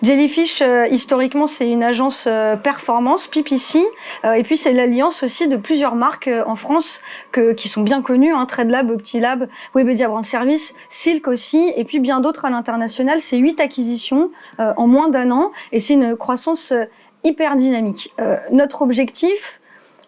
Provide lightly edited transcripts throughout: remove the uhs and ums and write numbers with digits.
Jellyfish, historiquement, c'est une agence performance, PPC, et puis c'est l'alliance aussi de plusieurs marques en France qui sont bien connues, hein, TradeLab, Optilab, Webedia Brand Service, Silk aussi, et puis bien d'autres à l'international. C'est 8 acquisitions en moins d'un an, et c'est une croissance hyper dynamique. Notre objectif,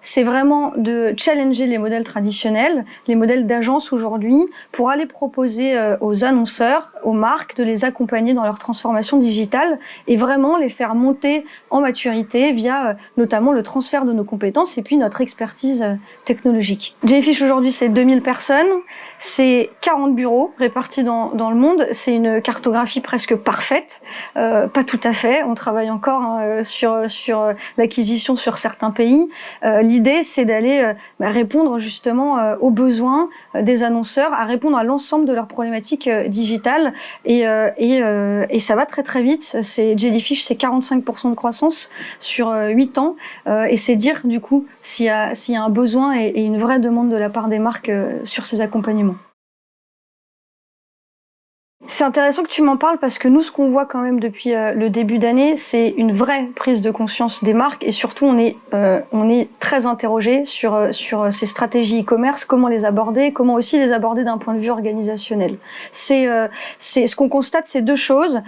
c'est vraiment de challenger les modèles traditionnels, les modèles d'agence aujourd'hui, pour aller proposer aux annonceurs, aux marques, de les accompagner dans leur transformation digitale et vraiment les faire monter en maturité via notamment le transfert de nos compétences et puis notre expertise technologique. Jellyfish aujourd'hui, c'est 2000 personnes, c'est 40 bureaux répartis dans le monde, c'est une cartographie presque parfaite, pas tout à fait, on travaille encore sur l'acquisition sur certains pays. L'idée, c'est d'aller répondre justement aux besoins des annonceurs, à répondre à l'ensemble de leurs problématiques digitales et ça va très très vite. Jellyfish, c'est 45% de croissance sur 8 ans et c'est dire du coup s'il y a un besoin et une vraie demande de la part des marques sur ces accompagnements. C'est intéressant que tu m'en parles parce que nous, ce qu'on voit quand même depuis le début d'année, c'est une vraie prise de conscience des marques et surtout on est très interrogé sur ces stratégies e-commerce, comment les aborder, comment aussi les aborder d'un point de vue organisationnel. C'est ce qu'on constate, c'est deux choses.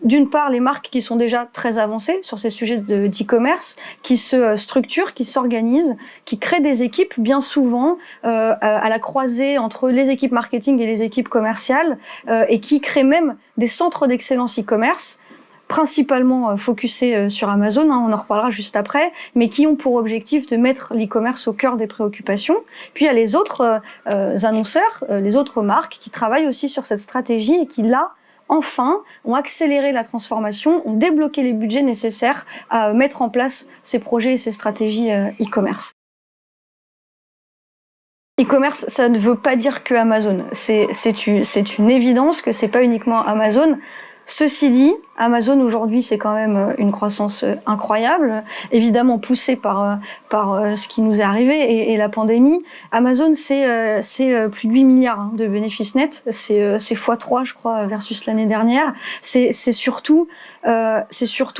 D'une part, les marques qui sont déjà très avancées sur ces sujets d'e-commerce, qui se structurent, qui s'organisent, qui créent des équipes bien souvent à la croisée entre les équipes marketing et les équipes commerciales et qui créent même des centres d'excellence e-commerce, principalement focusés sur Amazon, hein, on en reparlera juste après, mais qui ont pour objectif de mettre l'e-commerce au cœur des préoccupations. Puis il y a les autres annonceurs, les autres marques qui travaillent aussi sur cette stratégie et qui, là, enfin, ont accéléré la transformation, ont débloqué les budgets nécessaires à mettre en place ces projets et ces stratégies e-commerce. E-commerce, ça ne veut pas dire que Amazon. C'est une évidence que c'est pas uniquement Amazon. Ceci dit, Amazon aujourd'hui, c'est quand même une croissance incroyable, évidemment poussée par ce qui nous est arrivé et la pandémie. Amazon, c'est plus de 8 milliards de bénéfices nets, c'est x3, je crois, versus l'année dernière. C'est surtout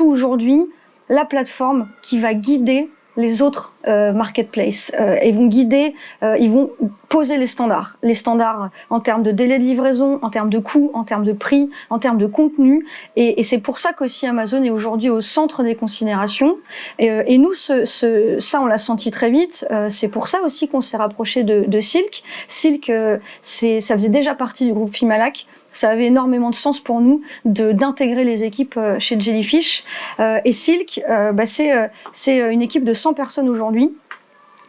aujourd'hui la plateforme qui va guider les autres marketplaces. Ils vont guider, ils vont poser les standards en termes de délai de livraison, en termes de coûts, en termes de prix, en termes de contenu. Et c'est pour ça qu'aussi Amazon est aujourd'hui au centre des considérations. Et nous, ça, on l'a senti très vite. C'est pour ça aussi qu'on s'est rapproché de Silk. Silk, ça faisait déjà partie du groupe Fimalac. Ça avait énormément de sens pour nous d'intégrer les équipes chez Jellyfish. Et Silk, c'est une équipe de 100 personnes aujourd'hui.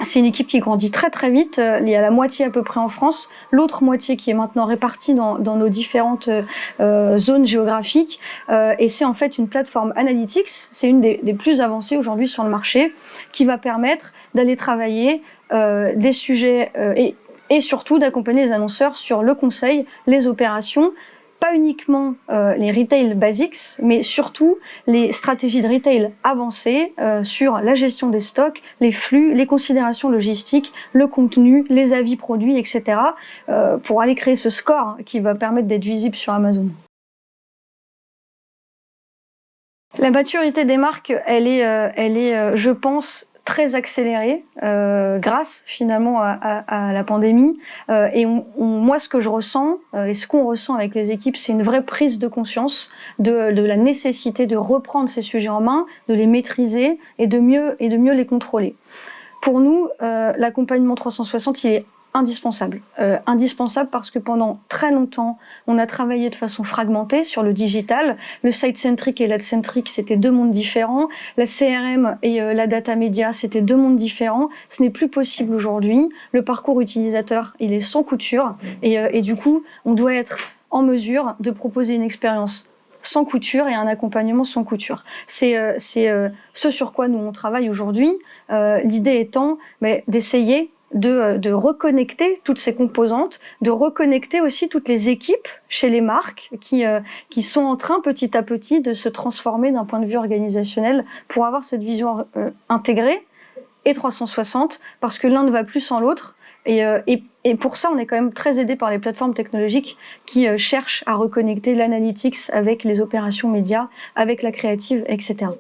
C'est une équipe qui grandit très très vite. Il y a la moitié à peu près en France, l'autre moitié qui est maintenant répartie dans nos différentes zones géographiques. Et c'est en fait une plateforme analytics, c'est une des plus avancées aujourd'hui sur le marché, qui va permettre d'aller travailler des sujets et surtout d'accompagner les annonceurs sur le conseil, les opérations, pas uniquement les retail basics, mais surtout les stratégies de retail avancées sur la gestion des stocks, les flux, les considérations logistiques, le contenu, les avis produits, etc. Pour aller créer ce score qui va permettre d'être visible sur Amazon. La maturité des marques, elle est, je pense, très accélérée grâce finalement à la pandémie et moi ce que je ressens et ce qu'on ressent avec les équipes, c'est une vraie prise de conscience de la nécessité de reprendre ces sujets en main, de les maîtriser et de mieux les contrôler. Pour nous, l'accompagnement 360, il est indispensable. Indispensable parce que pendant très longtemps, on a travaillé de façon fragmentée sur le digital. Le site-centric et l'ad-centric, c'était deux mondes différents. La CRM et la data média, c'était deux mondes différents. Ce n'est plus possible aujourd'hui. Le parcours utilisateur, il est sans couture. Et du coup, on doit être en mesure de proposer une expérience sans couture et un accompagnement sans couture. C'est ce sur quoi nous on travaille aujourd'hui. L'idée étant d'essayer de reconnecter toutes ces composantes, de reconnecter aussi toutes les équipes chez les marques qui sont en train petit à petit de se transformer d'un point de vue organisationnel pour avoir cette vision intégrée et 360, parce que l'un ne va plus sans l'autre. Et pour ça, on est quand même très aidé par les plateformes technologiques qui cherchent à reconnecter l'analytics avec les opérations médias, avec la créative, etc.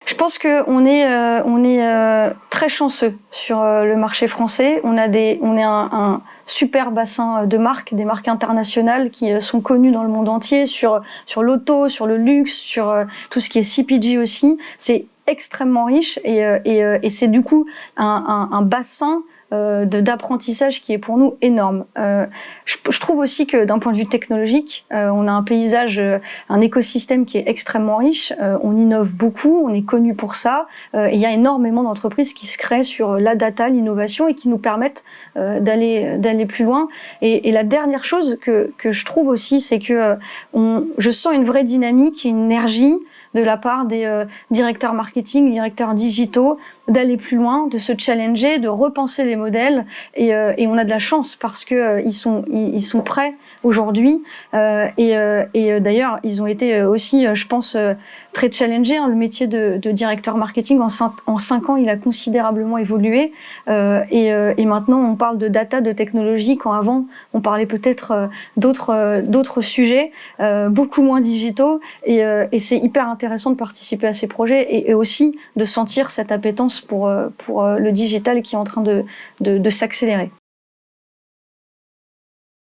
Je pense qu'on est très chanceux sur le marché français. On est un super bassin de marques, des marques internationales qui sont connues dans le monde entier sur l'auto, sur le luxe, sur tout ce qui est CPG aussi. C'est extrêmement riche et c'est du coup un bassin d'apprentissage qui est pour nous énorme. Je trouve aussi que d'un point de vue technologique, on a un paysage, un écosystème qui est extrêmement riche. On innove beaucoup, on est connu pour ça. Et il y a énormément d'entreprises qui se créent sur la data, l'innovation et qui nous permettent d'aller plus loin. Et la dernière chose que je trouve aussi, c'est que je sens une vraie dynamique, une énergie de la part des directeurs marketing, directeurs digitaux, d'aller plus loin, de se challenger, de repenser les modèles. Et on a de la chance parce que ils sont prêts aujourd'hui. Et d'ailleurs, ils ont été aussi, je pense, très challengés. Le métier de directeur marketing, en 5 ans, il a considérablement évolué. Et maintenant, on parle de data, de technologie, quand avant, on parlait peut-être d'autres sujets, beaucoup moins digitaux. Et c'est hyper intéressant de participer à ces projets et aussi de sentir cette appétence pour le digital qui est en train de s'accélérer.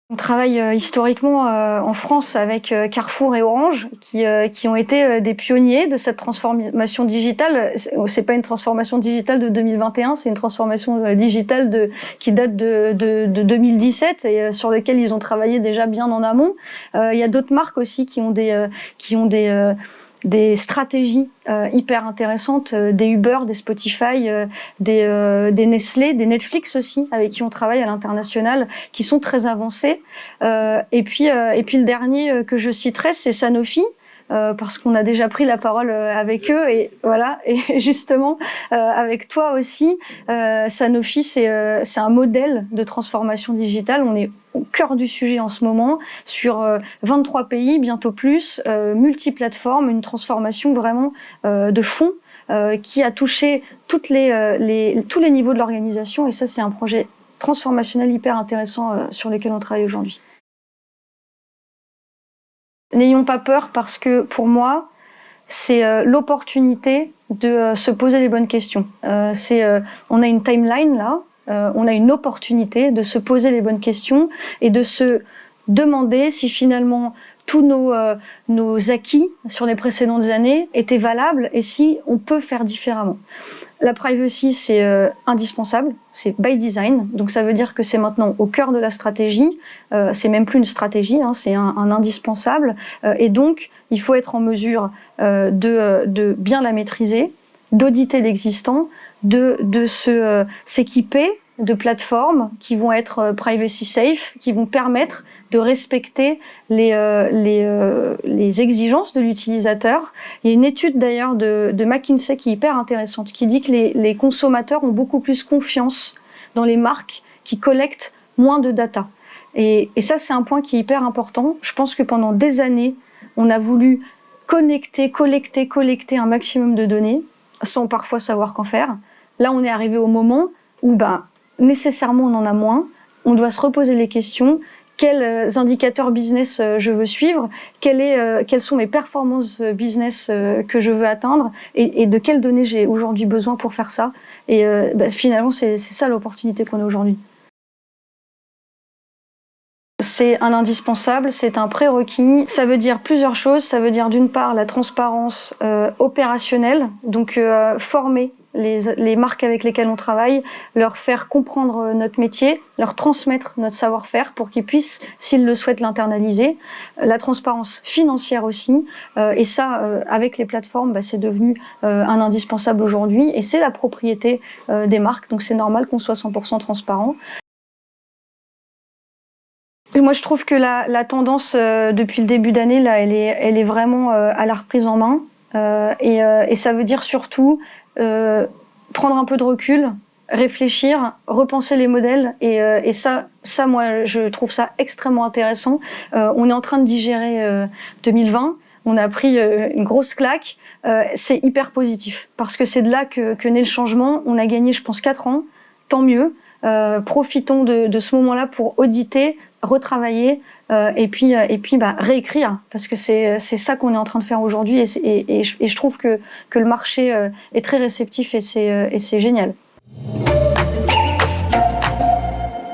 On travaille historiquement en France avec Carrefour et Orange qui ont été des pionniers de cette transformation digitale. C'est pas une transformation digitale de 2021, c'est une transformation digitale qui date de 2017 et sur laquelle ils ont travaillé déjà bien en amont. Il y a d'autres marques aussi qui ont des stratégies hyper intéressantes, des Uber, des Spotify, des Nestlé, des Netflix aussi, avec qui on travaille à l'international, qui sont très avancés. Et puis le dernier que je citerai, c'est Sanofi. Parce qu'on a déjà pris la parole avec eux et voilà, et justement avec toi aussi, Sanofi c'est un modèle de transformation digitale. On est au cœur du sujet en ce moment sur 23 pays, bientôt plus, multiplateformes, une transformation vraiment de fond qui a touché tous les niveaux de l'organisation et ça c'est un projet transformationnel hyper intéressant sur lequel on travaille aujourd'hui. N'ayons pas peur parce que pour moi, c'est l'opportunité de se poser les bonnes questions. On a une timeline là, on a une opportunité de se poser les bonnes questions et de se demander si finalement tous nos acquis sur les précédentes années étaient valables et si on peut faire différemment. La privacy, c'est indispensable, c'est by design, donc ça veut dire que c'est maintenant au cœur de la stratégie, c'est même plus une stratégie, hein, c'est un indispensable, et donc il faut être en mesure de bien la maîtriser, d'auditer l'existant, de s'équiper de plateformes qui vont être privacy safe, qui vont permettre de respecter les exigences de l'utilisateur. Il y a une étude d'ailleurs de McKinsey qui est hyper intéressante, qui dit que les consommateurs ont beaucoup plus confiance dans les marques qui collectent moins de data. Et ça, c'est un point qui est hyper important. Je pense que pendant des années, on a voulu collecter un maximum de données, sans parfois savoir qu'en faire. Là, on est arrivé au moment où nécessairement on en a moins, on doit se reposer les questions, quels indicateurs business je veux suivre, quelles sont mes performances business que je veux atteindre et de quelles données j'ai aujourd'hui besoin pour faire ça. Et finalement, c'est ça l'opportunité qu'on a aujourd'hui. C'est un indispensable, c'est un prérequis. Ça veut dire plusieurs choses. Ça veut dire d'une part la transparence opérationnelle, donc former les marques avec lesquelles on travaille, leur faire comprendre notre métier, leur transmettre notre savoir-faire pour qu'ils puissent, s'ils le souhaitent, l'internaliser. La transparence financière aussi, et ça, avec les plateformes, c'est devenu un indispensable aujourd'hui, et c'est la propriété des marques, donc c'est normal qu'on soit 100% transparent. Et moi, je trouve que la tendance depuis le début d'année, là, elle est vraiment à la reprise en main, et ça veut dire surtout prendre un peu de recul, réfléchir, repenser les modèles et ça moi je trouve ça extrêmement intéressant. On est en train de digérer 2020, on a pris une grosse claque, c'est hyper positif parce que c'est de là que naît le changement. On a gagné je pense 4 ans tant mieux. Profitons de ce moment-là pour auditer, retravailler et puis réécrire, parce que c'est ça qu'on est en train de faire aujourd'hui et je trouve que le marché est très réceptif et c'est génial.